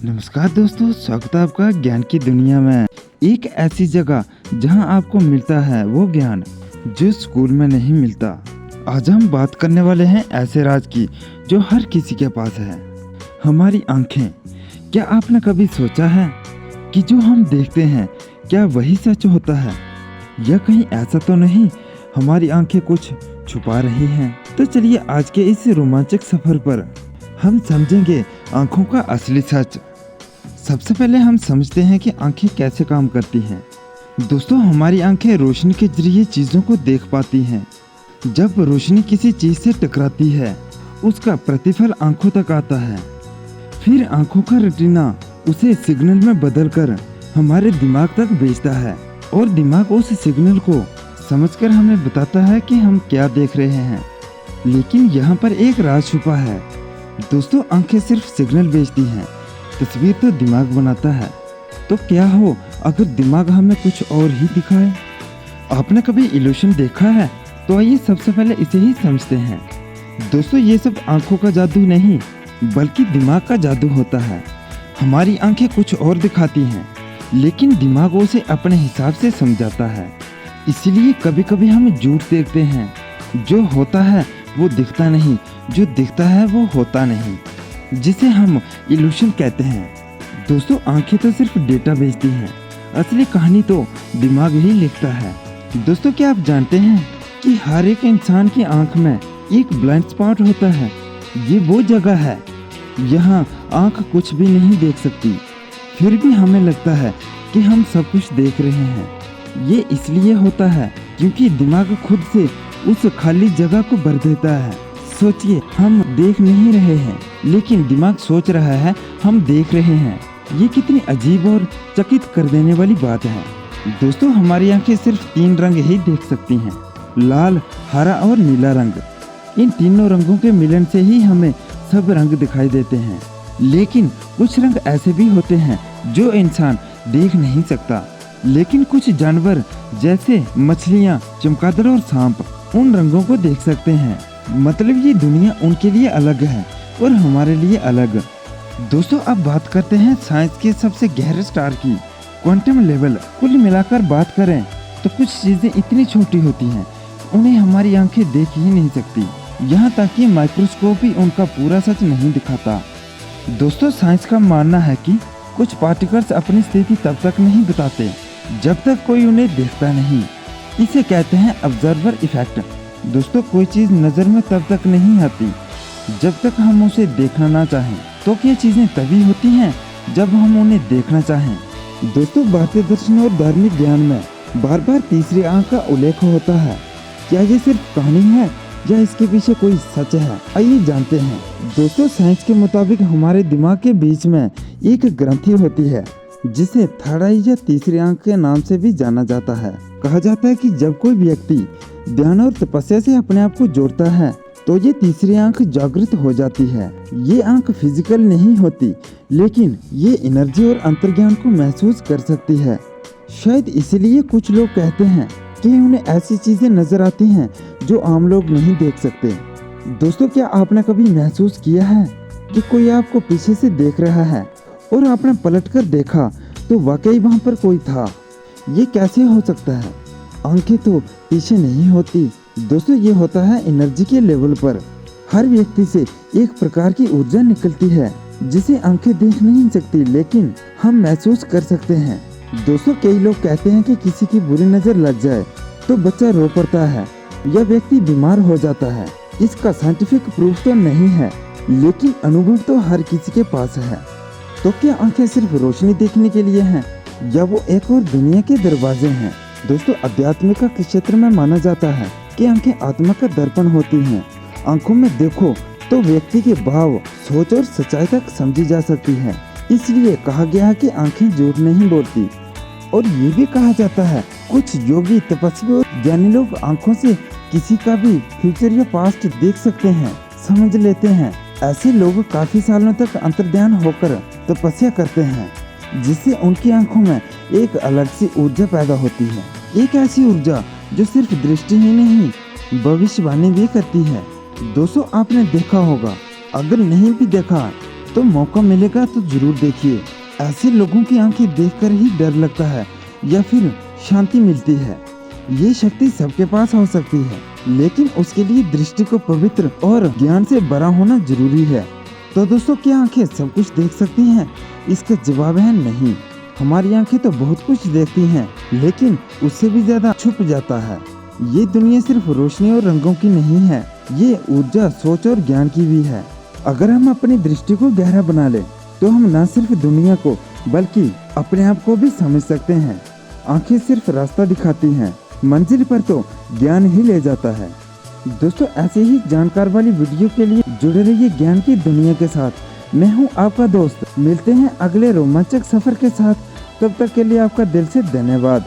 नमस्कार दोस्तों, स्वागत है आपका ज्ञान की दुनिया में। एक ऐसी जगह जहां आपको मिलता है वो ज्ञान जो स्कूल में नहीं मिलता। आज हम बात करने वाले हैं ऐसे राज की जो हर किसी के पास है, हमारी आंखें। क्या आपने कभी सोचा है कि जो हम देखते हैं क्या वही सच होता है, या कहीं ऐसा तो नहीं हमारी आंखें कुछ छुपा रही हैं? तो चलिए आज के इस रोमांचक सफर पर हम समझेंगे आंखों का असली सच। सबसे पहले हम समझते हैं कि आंखें कैसे काम करती हैं। दोस्तों, हमारी आंखें रोशनी के जरिए चीज़ों को देख पाती हैं। जब रोशनी किसी चीज़ से टकराती है उसका प्रतिफल आंखों तक आता है। फिर आंखों का रेटिना उसे सिग्नल में बदलकर हमारे दिमाग तक भेजता है और दिमाग उस सिग्नल को समझकर हमें बताता है कि हम क्या देख रहे हैं। लेकिन यहाँ पर एक राज छुपा है। दोस्तों, आंखें सिर्फ सिग्नल भेजती हैं, तस्वीर तो दिमाग बनाता है। तो क्या हो अगर दिमाग हमें कुछ और ही दिखाए? आपने कभी इल्यूशन देखा है? तो आइए सबसे पहले इसे ही समझते हैं। दोस्तों, ये सब आंखों का जादू नहीं बल्कि दिमाग का जादू होता है। हमारी आंखें कुछ और दिखाती हैं लेकिन दिमाग उसे अपने हिसाब से समझाता है। इसीलिए कभी कभी हम झूठ देखते हैं। जो होता है वो दिखता नहीं, जो दिखता है वो होता नहीं, जिसे हम इल्यूशन कहते हैं। दोस्तों, आंखें तो सिर्फ डेटा भेजती हैं, असली कहानी तो दिमाग ही लिखता है। दोस्तों, क्या आप जानते हैं कि हर एक इंसान की आंख में एक ब्लाइंड स्पॉट होता है? ये वो जगह है यहाँ आंख कुछ भी नहीं देख सकती, फिर भी हमें लगता है कि हम सब कुछ देख रहे हैं। ये इसलिए होता है क्योंकि दिमाग खुद से उस खाली जगह को भर देता है। सोचिए, हम देख नहीं रहे हैं लेकिन दिमाग सोच रहा है हम देख रहे हैं। ये कितनी अजीब और चकित कर देने वाली बात है। दोस्तों, हमारी आंखें सिर्फ 3 रंग ही देख सकती हैं, लाल, हरा और नीला रंग। इन तीनों रंगों के मिलन से ही हमें सब रंग दिखाई देते हैं। लेकिन कुछ रंग ऐसे भी होते हैं जो इंसान देख नहीं सकता, लेकिन कुछ जानवर जैसे मछलियाँ, चमगादड़ और सांप उन रंगों को देख सकते हैं। मतलब ये दुनिया उनके लिए अलग है और हमारे लिए अलग। दोस्तों, अब बात करते हैं साइंस के सबसे गहरे स्टार की, क्वांटम लेवल। कुल मिलाकर बात करें तो कुछ चीजें इतनी छोटी होती हैं उन्हें हमारी आंखें देख ही नहीं सकती। यहाँ तक कि माइक्रोस्कोप भी उनका पूरा सच नहीं दिखाता। दोस्तों, साइंस का मानना है कि कुछ पार्टिकल्स अपनी स्थिति तब तक नहीं बताते जब तक कोई उन्हें देखता नहीं। इसे कहते हैं ऑब्जर्वर इफेक्ट। दोस्तों, कोई चीज़ नज़र में तब तक नहीं आती जब तक हम उसे देखना ना चाहें। तो क्या चीज़ें तभी होती हैं जब हम उन्हें देखना चाहें? दोस्तों, भारतीय दर्शन और धार्मिक ज्ञान में बार बार तीसरी आंख का उल्लेख होता है। क्या ये सिर्फ कहानी है या इसके पीछे कोई सच है? आइए जानते हैं। दोस्तों, साइंस के मुताबिक हमारे दिमाग के बीच में एक ग्रंथि होती है जिसे थर्ड आई या तीसरी आंख के नाम से भी जाना जाता है। कहा जाता है कि जब कोई व्यक्ति ध्यान और तपस्या से अपने आप को जोड़ता है तो ये तीसरी आंख जागृत हो जाती है। ये आंख फिजिकल नहीं होती लेकिन ये एनर्जी और अंतर्ज्ञान को महसूस कर सकती है। शायद इसलिए कुछ लोग कहते हैं कि उन्हें ऐसी चीजें नजर आती हैं जो आम लोग नहीं देख सकते। दोस्तों, क्या आपने कभी महसूस किया है कि कोई आपको पीछे से देख रहा है और आपने पलटकर देखा तो वाकई वहाँ पर कोई था? ये कैसे हो सकता है? आंखें तो पीछे नहीं होती। दोस्तों, ये होता है एनर्जी के लेवल पर। हर व्यक्ति से एक प्रकार की ऊर्जा निकलती है जिसे आंखें देख नहीं सकती लेकिन हम महसूस कर सकते हैं। दोस्तों, कई लोग कहते हैं कि किसी की बुरी नज़र लग जाए तो बच्चा रो पड़ता है या व्यक्ति बीमार हो जाता है। इसका साइंटिफिक प्रूफ तो नहीं है लेकिन अनुभव तो हर किसी के पास है। तो क्या आंखें सिर्फ रोशनी देखने के लिए हैं या वो एक और दुनिया के दरवाजे हैं? दोस्तों, अध्यात्मिका के क्षेत्र में माना जाता है कि आंखें आत्मा का दर्पण होती हैं। आंखों में देखो तो व्यक्ति के भाव, सोच और सच्चाई तक समझी जा सकती है। इसलिए कहा गया है कि आंखें झूठ नहीं बोलती। और ये भी कहा जाता है कुछ योगी, तपस्वी और ज्ञानी लोग आंखों से किसी का भी फ्यूचर या पास्ट देख सकते हैं, समझ लेते हैं। ऐसे लोग काफी सालों तक अंतर्ध्यान होकर तपस्या करते हैं जिससे उनकी आंखों में एक अलग सी ऊर्जा पैदा होती है। एक ऐसी ऊर्जा जो सिर्फ दृष्टि ही नहीं भविष्यवाणी भी करती है। दोस्तों, आपने देखा होगा, अगर नहीं भी देखा तो मौका मिलेगा तो जरूर देखिए। ऐसे लोगों की आंखें देखकर ही डर लगता है या फिर शांति मिलती है। ये शक्ति सबके पास हो सकती है, लेकिन उसके लिए दृष्टि को पवित्र और ज्ञान से भरा होना जरूरी है। तो दोस्तों, क्या आंखें सब कुछ देख सकती हैं? इसका जवाब है नहीं। हमारी आंखें तो बहुत कुछ देखती हैं, लेकिन उससे भी ज्यादा छुप जाता है। ये दुनिया सिर्फ रोशनी और रंगों की नहीं है, ये ऊर्जा, सोच और ज्ञान की भी है। अगर हम अपनी दृष्टि को गहरा बना ले तो हम न सिर्फ दुनिया को बल्कि अपने आप को भी समझ सकते हैं। आंखें सिर्फ रास्ता दिखाती हैं, मंजिल पर तो ज्ञान ही ले जाता है। दोस्तों, ऐसे ही जानकार वाली वीडियो के लिए जुड़े रहिए ज्ञान की दुनिया के साथ। मैं हूं आपका दोस्त। मिलते हैं अगले रोमांचक सफर के साथ। तब तक के लिए आपका दिल से धन्यवाद।